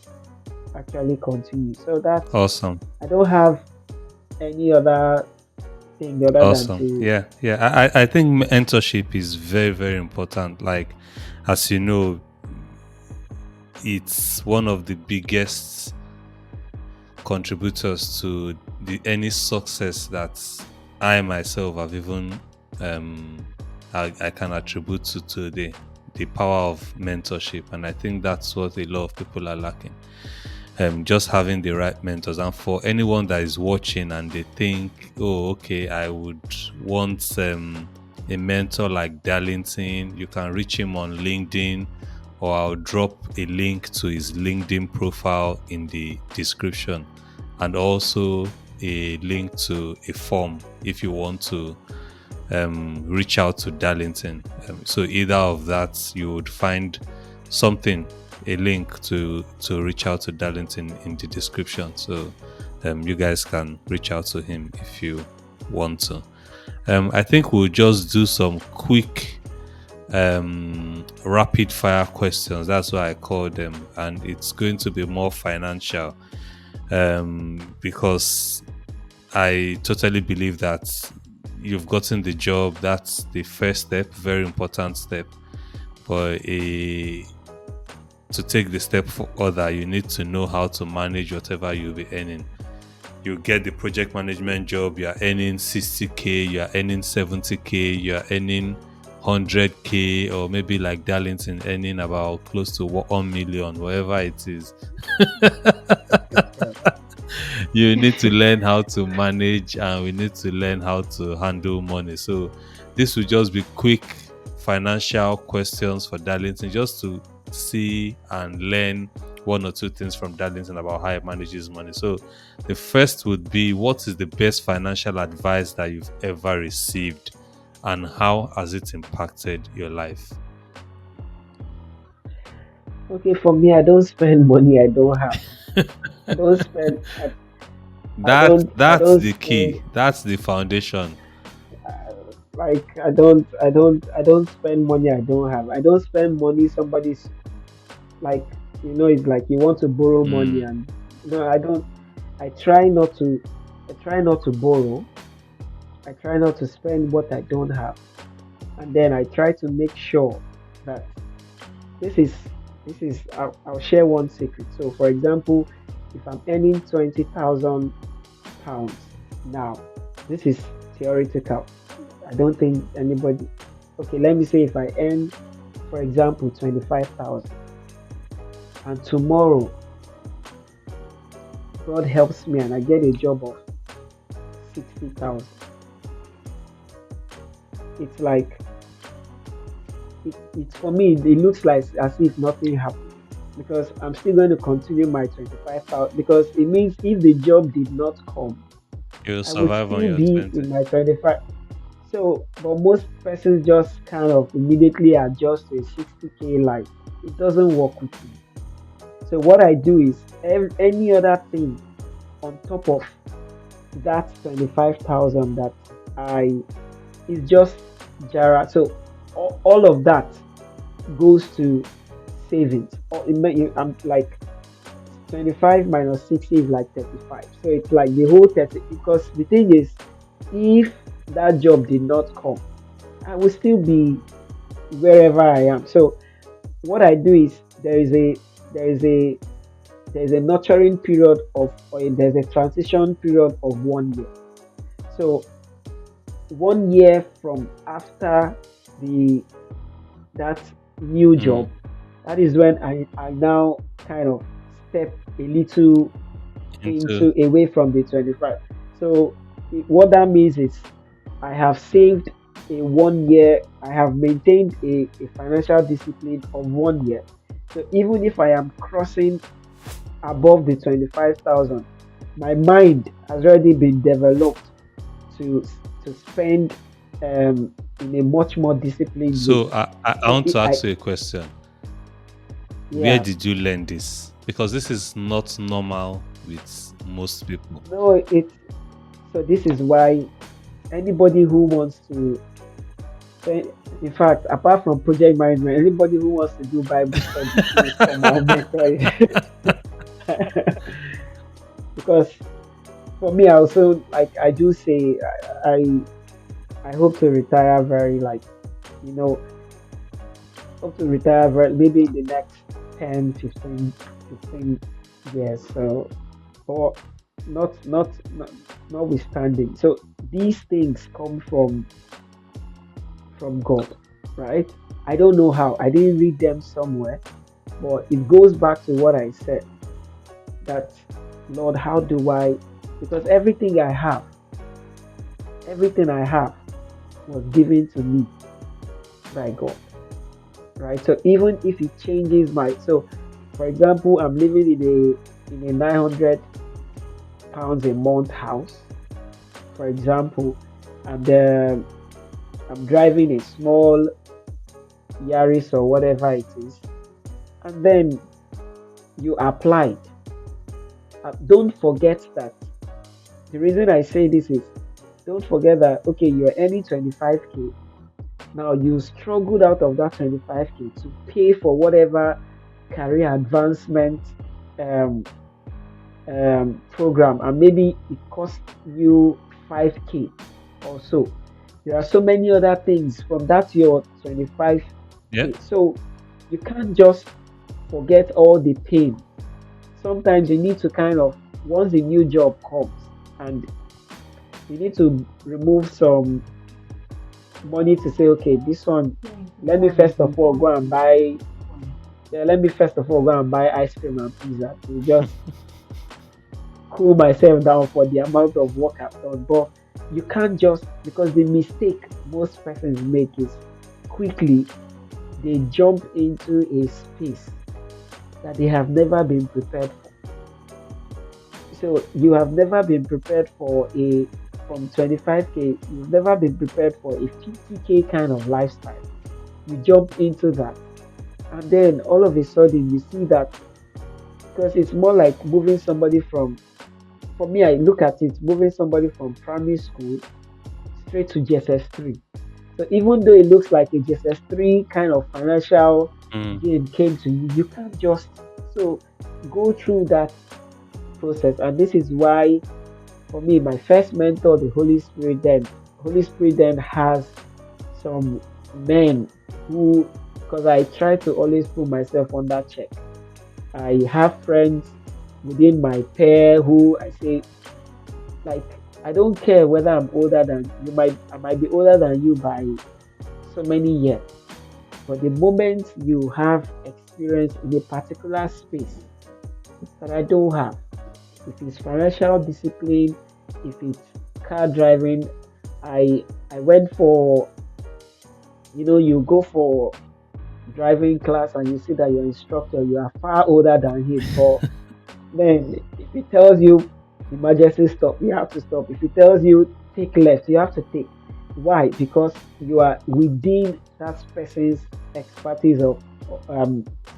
actually continues. So that's, Awesome. I don't have any other thing other than Awesome. to, Yeah. Yeah. I think mentorship is very, very important. Like, as you know, it's one of the biggest contributors to any success that I myself have even I can attribute to the power of mentorship, and I think that's what a lot of people are lacking. Just having the right mentors, and for anyone that is watching and they think, oh, okay, I would want a mentor like Darlington, you can reach him on LinkedIn, or I'll drop a link to his LinkedIn profile in the description, and also a link to a form if you want to reach out to Darlington. So either of that, you would find something, a link to reach out to Darlington in the description. So you guys can reach out to him if you want to. I think we'll just do some quick rapid fire questions. That's what I call them, and it's going to be more financial because I totally believe that you've gotten the job. That's the first step, very important step. But to take the step further, you need to know how to manage whatever you'll be earning. You get the project management job, you're earning 60K, you're earning 70K, you're earning 100K, or maybe like Darlington earning about close to 1 million, whatever it is. You need to learn how to manage, and we need to learn how to handle money. So this will just be quick financial questions for Darlington, just to see and learn one or two things from Darlington about how he manages money. So the first would be, what is the best financial advice that you've ever received, and how has it impacted your life? okay, for me, I don't spend money I don't have. I don't spend, I That's don't the spend, key. That's the foundation. like, I don't spend money I don't have. I don't spend money somebody's, like, it's like you want to borrow money Mm. and, I don't, I try not to, I try not to borrow. I try not to spend what I don't have. And then I try to make sure that this is, I'll share one secret. So for example, if I'm earning 20,000 pounds now, this is theoretical. I don't think anybody, okay, let me say if I earn, for example, 25,000, and tomorrow God helps me and I get a job of 60,000, it's like, it's for me, it looks like as if nothing happened, because I'm still going to continue my 25,000, because it means if the job did not come, You'll I would survive on still your be 20. in my 25. So, but most persons just kind of immediately adjust to a 60K life. It doesn't work with me. So what I do is any other thing on top of that 25,000 that I is just Jara. So all of that goes to savings. Or I'm like 25 minus 60 is like 35. So it's like the whole 30. Because the thing is, if that job did not come, I will still be wherever I am. So what I do is there is a there is a nurturing period of, or there's a transition period of 1 year. So 1 year from after the that new Mm. job, that is when I now kind of step a little Into into away from the 25. So what that means is I have saved a 1 year, I have maintained a financial discipline of 1 year. So even if I am crossing above the 25,000, my mind has already been developed to to spend in a much more disciplined way. so I So want to I ask you a question. Where yeah, did you learn this? Because this is not normal with most people. no, it's so this is why anybody who wants to say, in fact, apart from project management, anybody who wants to do Bible study, please come, I'll mentor you. Because for me, I also, like I do say, I hope to retire very, like, you know, hope to retire very, maybe in the next 10, 15 years. So, or not notwithstanding. So these things come from God, right? I don't know how. I didn't read them somewhere, but it goes back to what I said, that Lord, how do I, because everything I have was given to me by God, right? So even if it changes my, so for example, I'm living in a 900 pounds a month house, for example, and I'm driving a small Yaris or whatever it is, and then you applied. Don't forget that the reason I say this is, don't forget that okay, you're earning 25K. Now you struggled out of that 25K to pay for whatever career advancement um, program, and maybe it cost you 5K or so. There are so many other things from that your Yeah. 25K. So you can't just forget all the pain. Sometimes you need to kind of, once a new job comes, and you need to remove some money to say, okay, this one, let me first of all go and buy, yeah, let me first of all go and buy ice cream and pizza to just cool myself down for the amount of work I've done. But you can't just, because the mistake most persons make is quickly they jump into a space that they have never been prepared for. So you have never been prepared for a, from 25K, you've never been prepared for a 50K kind of lifestyle. You jump into that, and then all of a sudden you see that, because it's more like moving somebody from, for me, I look at it, moving somebody from primary school straight to GSS3. So even though it looks like a GSS3 kind of financial Mm. gain came to you, you can't just so go through that process. And this is why, for me, my first mentor, the Holy Spirit then has some men who, because I try to always put myself on that check. I have friends within my pair who I say, like, I don't care whether I'm older than you, I might be older than you by so many years. But the moment you have experience in a particular space that I don't have, if it's financial discipline, if it's car driving, I went for, you go for driving class and you see that your instructor, you are far older than him. But then if he tells you emergency stop, you have to stop. If he tells you take left, you have to take. Why? Because you are within that person's expertise of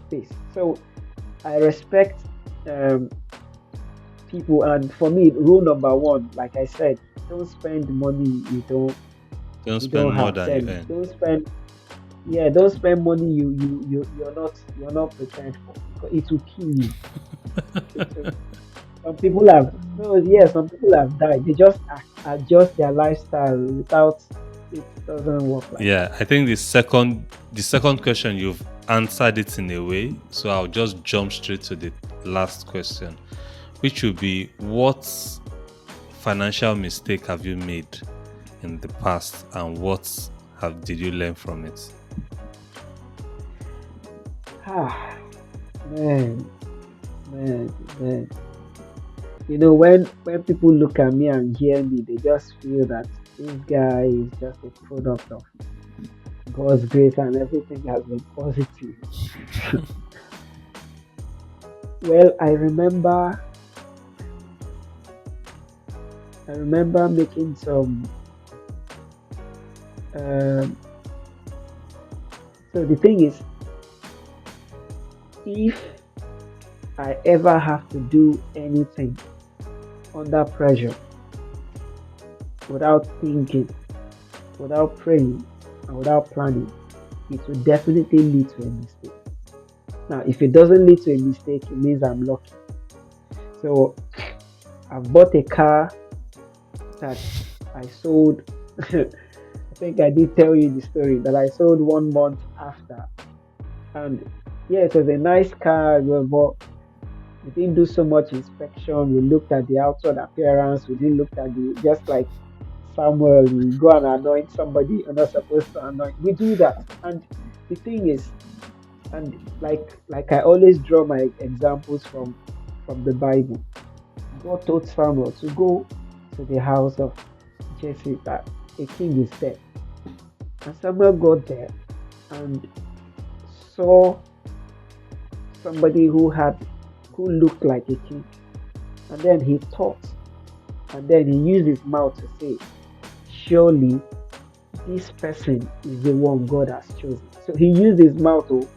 space. So I respect um, people, and for me, rule number one, like I said, don't spend money Don't you spend don't more have. than you Then earn. don't spend. Yeah, don't spend money you're not prepared for because it will kill you. It will, some people have no, yeah, some people have died. They just adjust their lifestyle without it doesn't work like that. Yeah, I think the second question you've answered it in a way, so I'll just jump straight to the last question, which will be what financial mistake have you made in the past and what have did you learn from it? Ah, man, man. When people look at me and hear me, they just feel that this guy is just a product of God's grace and everything has been positive. Well, I remember making some. Um, so the thing is, if I ever have to do anything under pressure, without thinking, without praying, and without planning, it will definitely lead to a mistake. Now, if it doesn't lead to a mistake, it means I'm lucky. So I've bought a car that I sold. I think I did tell you the story that I sold 1 month after. And yeah, it was a nice car, but we didn't do so much inspection. We looked at the outside appearance. We didn't look at the just like Samuel, you go and anoint somebody you're not supposed to anoint. We do that. And the thing is, and like I always draw my examples from the Bible. God told Samuel to go to the house of Jesse that a king is there. And Samuel got there and saw somebody who looked like a king. And then he thought, and then he used his mouth to say, surely this person is the one God has chosen. So he used his mouth to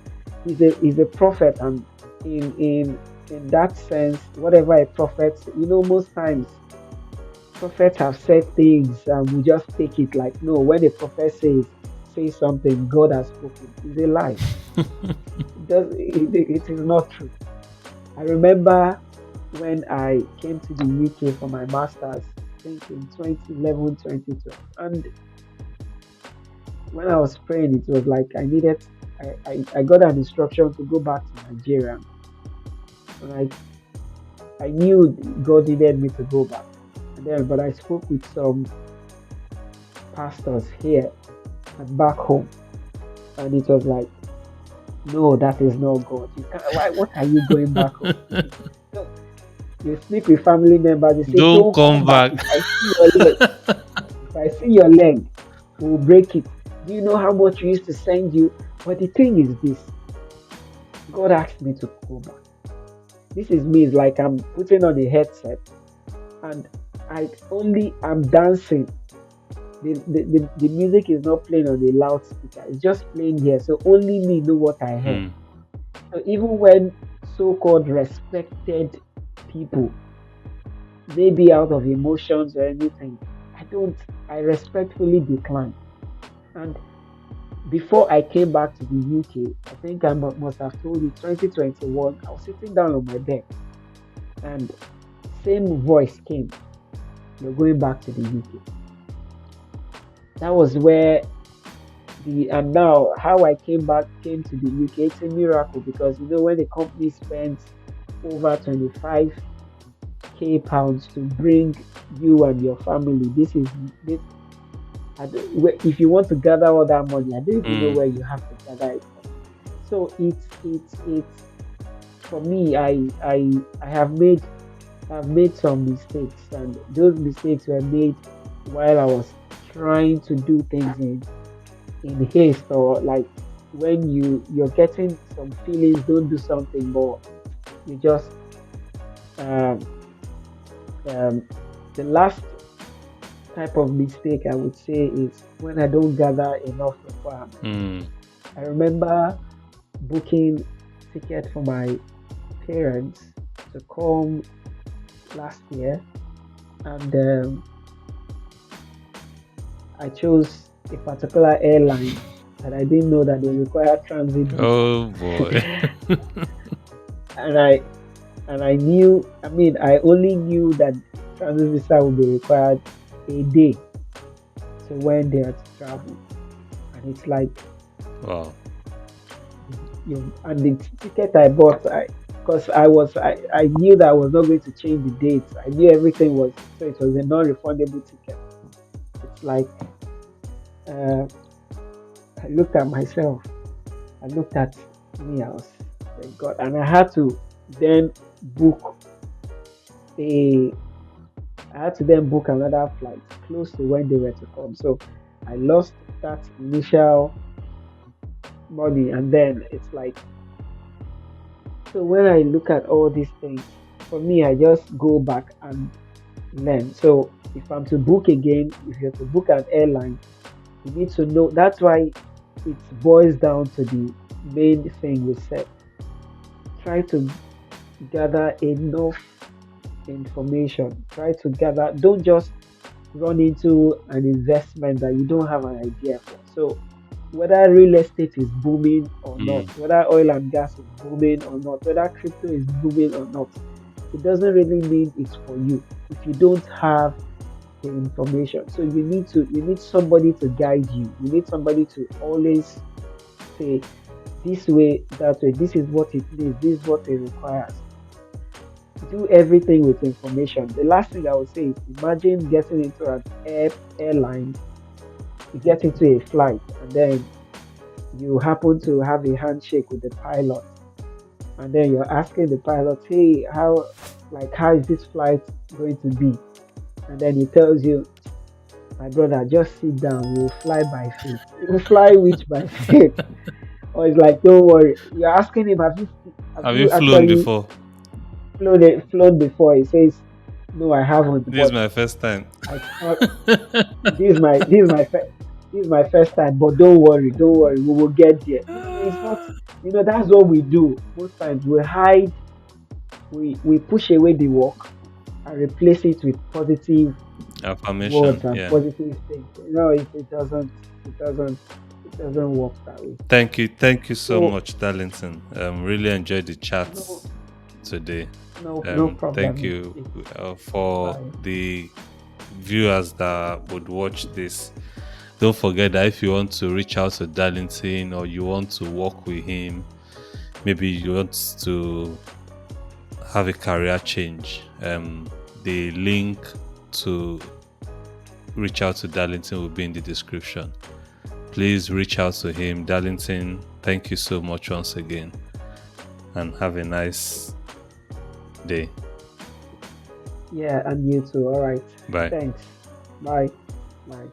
he's a prophet, and in that sense, whatever a prophet, most times prophets have said things and we just take it like no, when a prophet says something, God has spoken. It's a lie. It is not true. I remember when I came to the UK for my masters, I think in 2011, 2012. And when I was praying, it was like I got an instruction to go back to Nigeria. And I knew God needed me to go back. And then, but I spoke with some pastors here and back home. And it was like, no, that is not God. You can't, why, what are you going back home to do? So you speak with family members, they say, Don't don't come come back. back. If I see your leg, we'll break it. Do you know how much we used to send you? But the thing is this, God asked me to go back. This is me, it's like I'm putting on a headset and I'm dancing. The music is not playing on a loudspeaker, it's just playing here. So only me know what I heard. Hmm. So even when so-called respected people, maybe out of emotions or anything, I don't I respectfully decline. And before I came back to the UK, I think I must have told you 2021, I was sitting down on my bed and same voice came, you're going back to the UK. That was where and now how I came to the UK, it's a miracle because when the company spends over 25k pounds to bring you and your family, this if you want to gather all that money, I don't even know Hmm. where you have to gather it from. So it's for me. I have made some mistakes, and those mistakes were made while I was trying to do things in haste, or like when you're getting some feelings, don't do something, but you just um, um the last type of mistake I would say is when I don't gather enough requirements. Hmm. I remember booking ticket for my parents to come last year, and I chose a particular airline. that I didn't know that they require transit visa. Oh boy. And I knew, I mean, I only knew that transit visa would be required a day to when they are to travel. And it's like, Wow. and the ticket I bought, because I knew that I was not going to change the dates. I knew everything was, so it was a non-refundable ticket. It's like, uh, I looked at myself, I looked at me, I was, thank God, and I had to then book a, I had to then book another flight close to when they were to come. So I lost that initial money, and then it's like, so when I look at all these things, for me, I just go back and learn. So if I'm to book again, if you're to book an airline, you need to know. That's why it boils down to the main thing we said. Try to gather enough information. Try to gather, don't just run into an investment that you don't have an idea for. So whether real estate is booming or not, Mm, whether oil and gas is booming or not, whether crypto is booming or not, it doesn't really mean it's for you if you don't have the information. So you need somebody to guide you. You need somebody to always say this way, that way, this is what it needs, this is what it requires. Do everything with information. The last thing I would say is imagine getting into an airline, you get into a flight, and then you happen to have a handshake with the pilot, and then you're asking the pilot, hey, how is this flight going to be? And then he tells you, my brother, just sit down, we'll fly by faith. You will fly which by faith? Or it's like, don't worry. You're asking him, have have you you flown actually before? flown before? He says, no, I haven't, This is but my first time. I thought this is my first time, but don't worry, we will get there. It's not, that's what we do. Most times we hide, we push away the work and replace it with positive Affirmation. words and Yeah. positive things. It doesn't, it doesn't work that way. Thank you. Thank you so So much, Darlington. Really enjoyed the chat no, today. no Thank problem. you It's for fine. the viewers that would watch this. Don't forget that if you want to reach out to Darlington or you want to work with him, maybe you want to have a career change, the link to reach out to Darlington will be in the description. Please reach out to him. Darlington, thank you so much once again and have a nice day. Yeah, and you too. All right. Bye. Thanks. Bye. Bye.